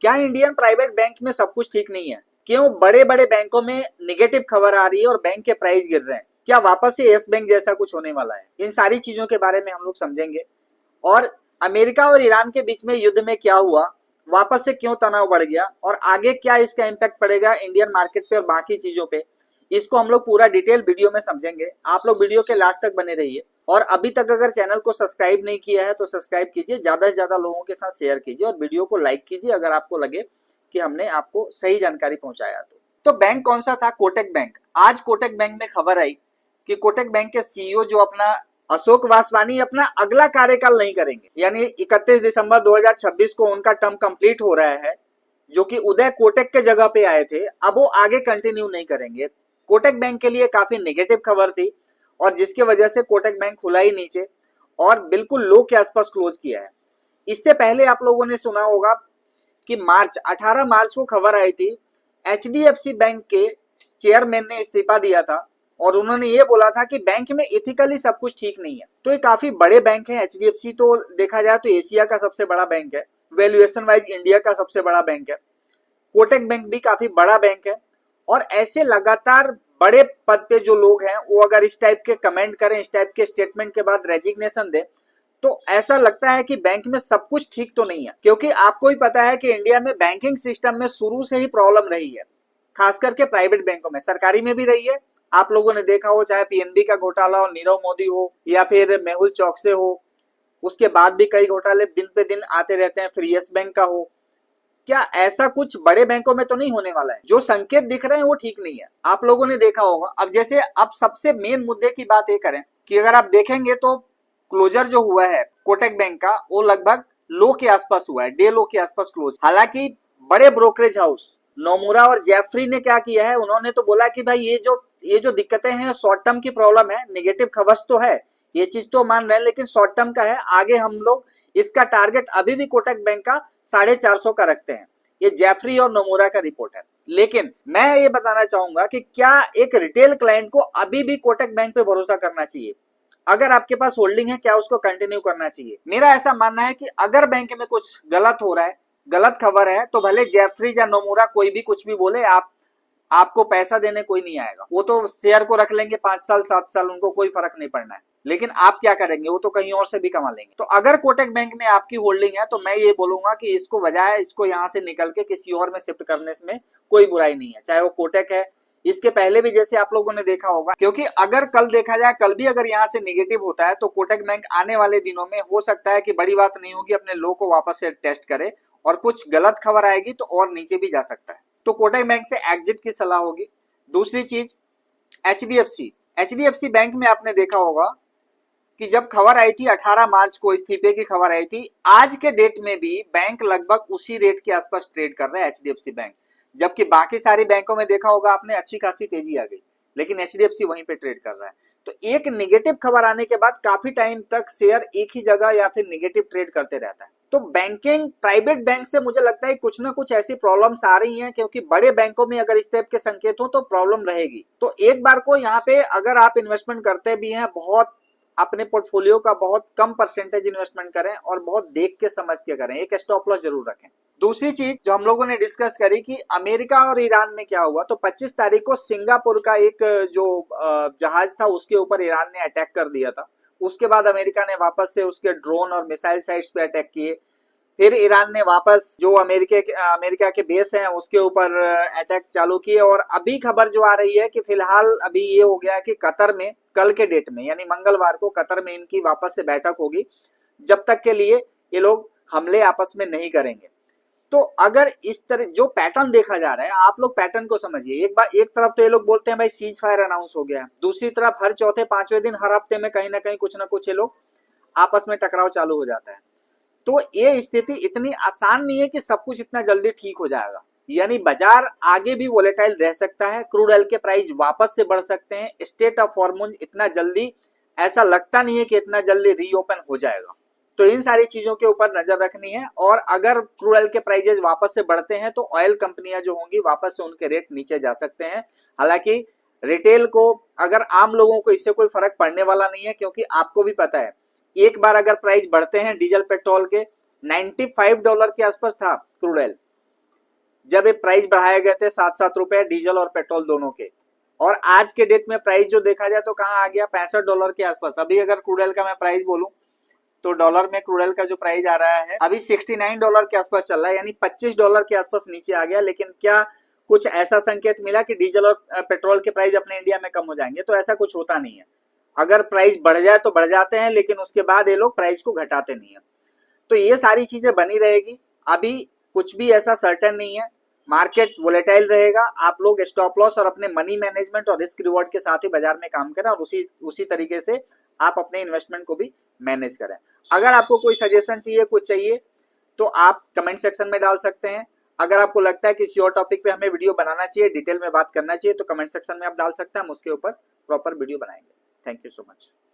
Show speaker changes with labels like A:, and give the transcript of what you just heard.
A: क्या Indian private bank में सब कुछ ठीक नहीं है? क्यों बड़े बड़े बैंकों में निगेटिव खबर आ रही है और बैंक के प्राइस गिर रहे हैं? क्या वापस से यस बैंक जैसा कुछ होने वाला है? इन सारी चीजों के बारे में हम लोग समझेंगे। और अमेरिका और ईरान के बीच में युद्ध में क्या हुआ, वापस से क्यों तनाव बढ़ गया, और आगे क्या इसका इम्पैक्ट पड़ेगा इंडियन मार्केट पे और बाकी चीजों पे, इसको हम लोग पूरा डिटेल वीडियो में समझेंगे। आप लोग वीडियो के लास्ट तक बने रहिए। और अभी तक अगर चैनल को सब्सक्राइब नहीं किया है तो सब्सक्राइब कीजिए, ज्यादा से ज्यादा लोगों के साथ शेयर कीजिए और वीडियो को लाइक कीजिए अगर आपको लगे कि हमने आपको सही जानकारी पहुंचाया। तो बैंक कौन सा था? कोटक बैंक। आज कोटक बैंक में खबर आई कि कोटक बैंक के सीईओ जो अपना अशोक वासवानी अपना अगला कार्यकाल नहीं करेंगे, यानी 31 दिसंबर 2026 को उनका टर्म कंप्लीट हो रहा है। जो कि उदय कोटक के जगह पे आए थे, अब वो आगे कंटिन्यू नहीं करेंगे। कोटक बैंक के लिए काफी नेगेटिव खबर थी और जिसकी वजह से कोटक बैंक खुला ही नीचे और बिल्कुल लो के आसपास क्लोज किया है। इससे पहले आप लोगों ने सुना होगा कि 18 मार्च को खबर आई थी, एचडीएफसी बैंक के चेयरमैन ने इस्तीफा दिया था और उन्होंने ये बोला था कि बैंक में एथिकली सब कुछ ठीक नहीं है। तो ये काफी बड़े बैंक है। एचडीएफसी तो देखा जाए तो एशिया का सबसे बड़ा बैंक है, वैल्यूएशन वाइज इंडिया का सबसे बड़ा बैंक है। कोटक बैंक भी काफी बड़ा बैंक है और ऐसे लगातार बड़े पद पे जो लोग हैं वो अगर इस टाइप के कमेंट करें, इस टाइप के स्टेटमेंट के बाद रेजिग्नेशन दे, तो ऐसा लगता है कि बैंक में सब कुछ ठीक तो नहीं है। क्योंकि आपको ही पता है कि इंडिया में बैंकिंग सिस्टम में शुरू से ही प्रॉब्लम रही है, खास करके प्राइवेट बैंकों में, सरकारी में भी रही है। आप लोगों ने देखा हो, चाहे पीएनबी का घोटाला हो, नीरव मोदी हो या फिर मेहुल चौकसे हो, उसके बाद भी कई घोटाले दिन पे दिन आते रहते हैं, फिर यस बैंक का हो। क्या ऐसा कुछ बड़े बैंकों में तो नहीं होने वाला है? जो संकेत दिख रहे हैं वो ठीक नहीं है, आप लोगों ने देखा होगा। अब जैसे अब सबसे मेन मुद्दे की बात ये करें कि अगर आप देखेंगे तो क्लोजर जो हुआ है कोटक बैंक का वो लगभग लो के आसपास हुआ है, डे लो के आसपास क्लोज। हालांकि बड़े ब्रोकरेज हाउस नोमुरा और जेफरी ने क्या किया है, उन्होंने तो बोला कि भाई ये जो दिक्कतें हैं शॉर्ट टर्म की प्रॉब्लम है, नेगेटिव खबर तो है, ये चीज तो मान रहे हैं, लेकिन शॉर्ट टर्म का है। आगे हम लोग इसका टारगेट अभी भी कोटक बैंक का 450 का रखते हैं। ये जेफरी और नोमुरा का रिपोर्ट है। लेकिन मैं ये बताना चाहूंगा कि क्या एक रिटेल क्लाइंट को अभी भी कोटक बैंक पे भरोसा करना चाहिए? अगर आपके पास होल्डिंग है, क्या उसको कंटिन्यू करना चाहिए? मेरा ऐसा मानना है कि अगर बैंक में कुछ गलत हो रहा है, गलत खबर है, तो भले जेफरी या नोमुरा कोई भी कुछ भी बोले, आपको पैसा देने कोई नहीं आएगा। वो तो शेयर को रख लेंगे 5 साल 7 साल, उनको कोई फर्क नहीं पड़ना है। लेकिन आप क्या करेंगे? वो तो कहीं और से भी कमा लेंगे। तो अगर कोटक बैंक में आपकी होल्डिंग है तो मैं ये बोलूंगा कि इसको बजाय इसको यहाँ से निकल के किसी और में शिफ्ट करने में कोई बुराई नहीं है, चाहे वो कोटक है। इसके पहले भी जैसे आप लोगों ने देखा होगा, क्योंकि अगर कल देखा जाए, कल भी अगर यहाँ से निगेटिव होता है तो कोटक बैंक आने वाले दिनों में हो सकता है कि बड़ी बात नहीं होगी, अपने लो को वापस से टेस्ट करे और कुछ गलत खबर आएगी तो और नीचे भी जा सकता है। तो कोटक बैंक से एग्जिट की सलाह होगी। दूसरी चीज, एचडीएफसी बैंक में आपने देखा होगा कि जब खबर आई थी 18 मार्च को इस्तीफे की खबर आई थी, आज के डेट में भी बैंक लगभग उसी रेट के आसपास ट्रेड कर रहा है एचडीएफसी बैंक। जबकि बाकी सारी बैंकों में देखा होगा आपने अच्छी खासी तेजी आ गई, लेकिन एचडीएफसी वहीं पे ट्रेड कर रहा है। तो एक निगेटिव खबर आने के बाद काफी टाइम तक शेयर एक ही जगह या फिर निगेटिव ट्रेड करते रहता है। तो बैंकिंग प्राइवेट बैंक से मुझे लगता है कुछ ना कुछ ऐसी प्रॉब्लम्स आ रही हैं, क्योंकि बड़े बैंकों में अगर इस टाइप के संकेत हो तो प्रॉब्लम रहेगी। तो एक बार को यहाँ पे अगर आप इन्वेस्टमेंट करते भी हैं, बहुत अपने पोर्टफोलियो का बहुत कम परसेंटेज इन्वेस्टमेंट करें और बहुत देख के समझ के करें, एक स्टॉप लॉस जरूर रखें। दूसरी चीज जो हम लोगों ने डिस्कस करी कि अमेरिका और ईरान में क्या हुआ, तो 25 तारीख को सिंगापुर का एक जो जहाज था उसके ऊपर ईरान ने अटैक कर दिया था। उसके बाद अमेरिका ने वापस से उसके ड्रोन और मिसाइल साइट्स पे अटैक किए। फिर ईरान ने वापस जो अमेरिका के बेस हैं उसके ऊपर अटैक चालू किए। और अभी खबर जो आ रही है कि फिलहाल अभी ये हो गया कि कतर में कल के डेट में यानी मंगलवार को कतर में इनकी वापस से बैठक होगी, जब तक के लिए ये लोग हमले आपस में नहीं करेंगे। तो अगर इस तरह जो पैटर्न देखा जा रहा है, आप लोग पैटर्न को समझिए। एक तरफ तो ये लोग बोलते हैं भाई सीज फायर अनाउंस हो गया है, दूसरी तरफ हर चौथे पांचवें दिन हर हफ्ते में कहीं ना कहीं कुछ ना कुछ ये लोग आपस में टकराव चालू हो जाता है। तो ये स्थिति इतनी आसान नहीं है कि सब कुछ इतना जल्दी ठीक हो जाएगा, यानी बाजार आगे भी वोलेटाइल रह सकता है, क्रूड ऑयल के प्राइस वापस से बढ़ सकते हैं। स्टेट ऑफ हॉर्मोन इतना जल्दी ऐसा लगता नहीं है कि इतना जल्दी रीओपन हो जाएगा। तो इन सारी चीजों के ऊपर नजर रखनी है। और अगर क्रूड ऑयल के प्राइजेस वापस से बढ़ते हैं तो ऑयल कंपनियां जो होंगी वापस से उनके रेट नीचे जा सकते हैं। हालांकि रिटेल को, अगर आम लोगों को इससे कोई फर्क पड़ने वाला नहीं है, क्योंकि आपको भी पता है एक बार अगर प्राइस बढ़ते हैं डीजल पेट्रोल के, $95 के आसपास था क्रूड ऑयल, जब ये प्राइस बढ़ाए गए थे 7-7 रुपए डीजल और पेट्रोल दोनों के, और आज के डेट में प्राइस जो देखा जाए तो कहाँ आ गया, $65 के आसपास। अभी अगर क्रूड ऑयल का मैं प्राइस बोलूं तो डॉलर में क्रूड ऑयल का जो प्राइस आ रहा है अभी $69 के आसपास चल रहा है, यानी $25 के आसपास नीचे आ गया। लेकिन क्या कुछ ऐसा संकेत मिला कि डीजल और पेट्रोल के प्राइस अपने इंडिया में कम हो जाएंगे? तो ऐसा कुछ होता नहीं है। अगर प्राइस बढ़ जाए तो बढ़ जाते हैं, लेकिन उसके बाद ये लोग प्राइस को घटाते नहीं है। तो ये सारी चीजें बनी रहेगी। अभी कुछ भी ऐसा सर्टेन नहीं है, मार्केट वोलेटाइल रहेगा। आप लोग स्टॉप लॉस और अपने मनी मैनेजमेंट और रिस्क रिवॉर्ड के साथ ही बाजार में काम करें, और उसी तरीके से आप अपने इन्वेस्टमेंट को भी मैनेज करें। अगर आपको कोई सजेशन चाहिए, कुछ चाहिए, तो आप कमेंट सेक्शन में डाल सकते हैं। अगर आपको लगता है किसी और टॉपिक पे हमें वीडियो बनाना चाहिए, डिटेल में बात करना चाहिए, तो कमेंट सेक्शन में आप डाल सकते हैं, हम उसके ऊपर प्रॉपर वीडियो बनाएंगे। Thank you so much.